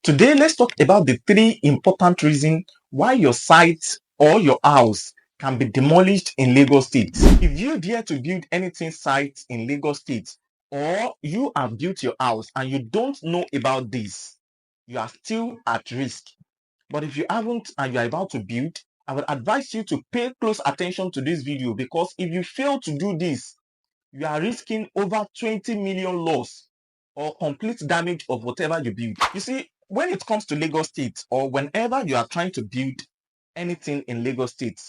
Today, let's talk about the three important reasons why your site or your house can be demolished in Lagos State. If you dare to build anything site in Lagos State, or you have built your house and you don't know about this, you are still at risk. But if you haven't and you are about to build, I would advise you to pay close attention to this video, because if you fail to do this, you are risking over 20 million loss or complete damage of whatever you build. You see, when it comes to Lagos State, or whenever you are trying to build anything in Lagos State,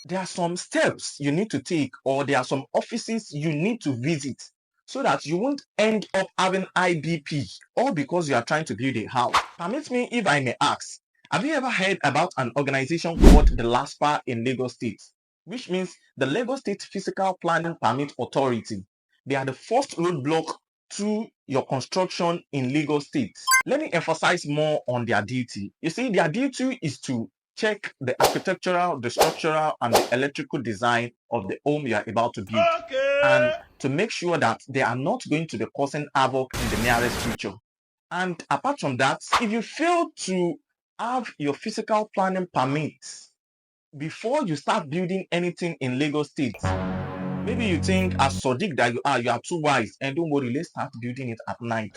there are some steps you need to take, or there are some offices you need to visit, so that you won't end up having IBP, all because you are trying to build a house. Permit me if I may ask, have you ever heard about an organization called the LASPA in Lagos State? Which means the Lagos State Physical Planning Permit Authority. They are the first roadblock to your construction in Lagos State. Let me emphasize more on their duty. You see, their duty is to check the architectural, the structural, and the electrical design of the home you are about to build. And to make sure that they are not going to be causing havoc in the nearest future. And apart from that, if you fail to have your physical planning permits before you start building anything in Lagos State, maybe you think, as Sodiq that you are too wise, and don't worry, let's start building it at night.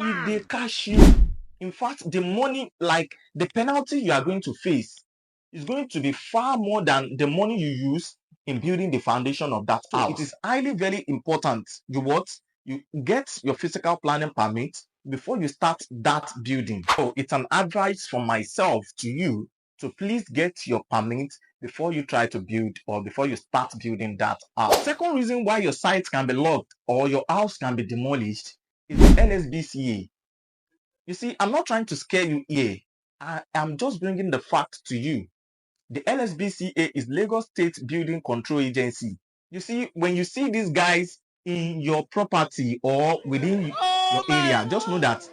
If they catch you, in fact, the money, like the penalty you are going to face, is going to be far more than the money you use in building the foundation of that house. It is highly very important you get your physical planning permit before you start that building. So it's an advice from myself to you to please get your permit before you try to build, or before you start building that house. Second reason why your site can be locked or your house can be demolished is the LSBCA. You see, I'm not trying to scare you here. I am just bringing the fact to you. The LSBCA is Lagos State Building Control Agency. You see, when you see these guys in your property or within your area, just know that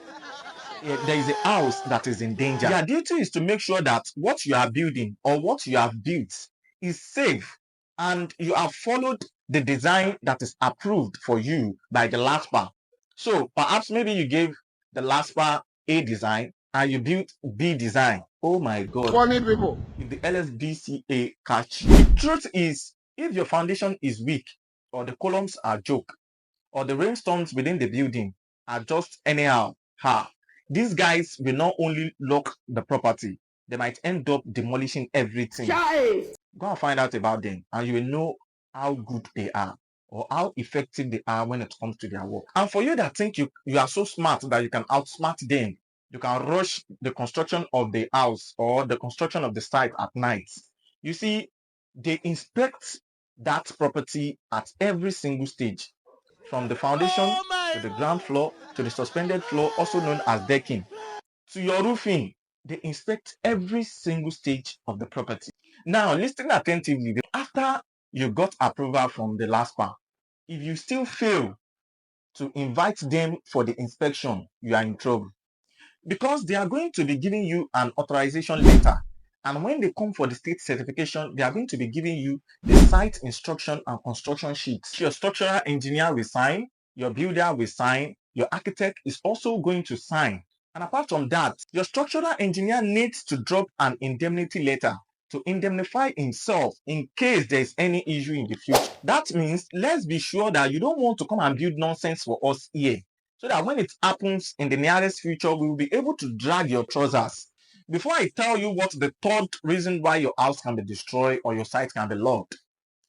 there is a house that is in danger. Their duty is to make sure that what you are building or what you have built is safe, and you have followed the design that is approved for you by the LASPA. So perhaps maybe you gave the LASPA A design and you built B design. Oh my God. Funny people. If the LSBCA catch you. The truth is, if your foundation is weak, or the columns are joke, or the rainstorms within the building are just anyhow, these guys will not only lock the property, they might end up demolishing everything. Go and find out about them, and you will know how good they are, or how effective they are when it comes to their work. And for you that think you are so smart that you can outsmart them, you can rush the construction of the house or the construction of the site at night. You see, they inspect that property at every single stage, from the foundation to the ground floor to the suspended floor, also known as decking, to your roofing. They inspect every single stage of the property. Now, listen attentively. After you got approval from the LASPA, if you still fail to invite them for the inspection, you are in trouble, because they are going to be giving you an authorization letter. And when they come for the state certification, they are going to be giving you the site instruction and construction sheets. Your structural engineer will sign, your builder will sign, your architect is also going to sign. And apart from that, your structural engineer needs to drop an indemnity letter to indemnify himself in case there is any issue in the future. That means, let's be sure that you don't want to come and build nonsense for us here, so that when it happens in the nearest future, we will be able to drag your trousers. Before I tell you what the third reason why your house can be destroyed or your site can be locked,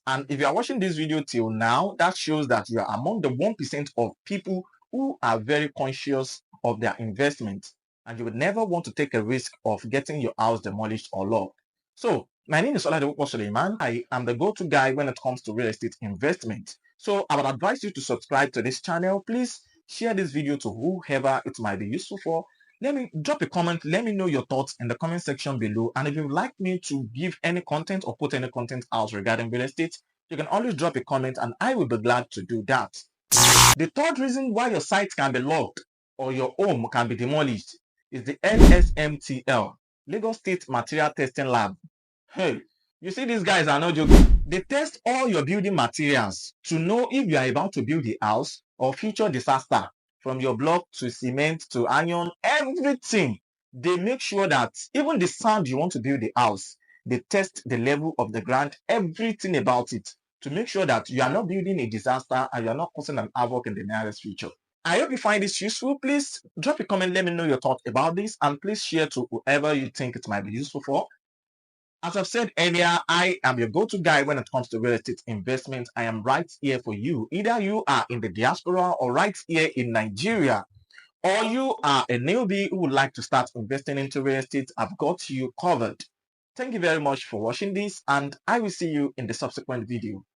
and if you are watching this video till now, that shows that you are among the 1% of people who are very conscious of their investment, and you would never want to take a risk of getting your house demolished or locked. So, my name is Oladewopo Suleiman. I am the go-to guy when it comes to real estate investment. So, I would advise you to subscribe to this channel. Please share this video to whoever it might be useful for. Let me drop a comment. Let me know your thoughts in the comment section below. And if you would like me to give any content or put any content out regarding real estate, you can always drop a comment and I will be glad to do that. The third reason why your site can be locked or your home can be demolished is the LSMTL, Lagos State Material Testing Lab. Hey, you see, these guys are not joking. They test all your building materials to know if you are about to build a house or future disaster, from your block to cement to iron, everything. They make sure that even the sand you want to build the house, they test the level of the ground, everything about it, to make sure that you are not building a disaster and you are not causing an havoc in the nearest future. I hope you find this useful. Please drop a comment, let me know your thoughts about this, and please share to whoever you think it might be useful for. As I've said earlier, I am your go-to guy when it comes to real estate investment. I am right here for you. Either you are in the diaspora or right here in Nigeria, or you are a newbie who would like to start investing into real estate, I've got you covered. Thank you very much for watching this, and I will see you in the subsequent video.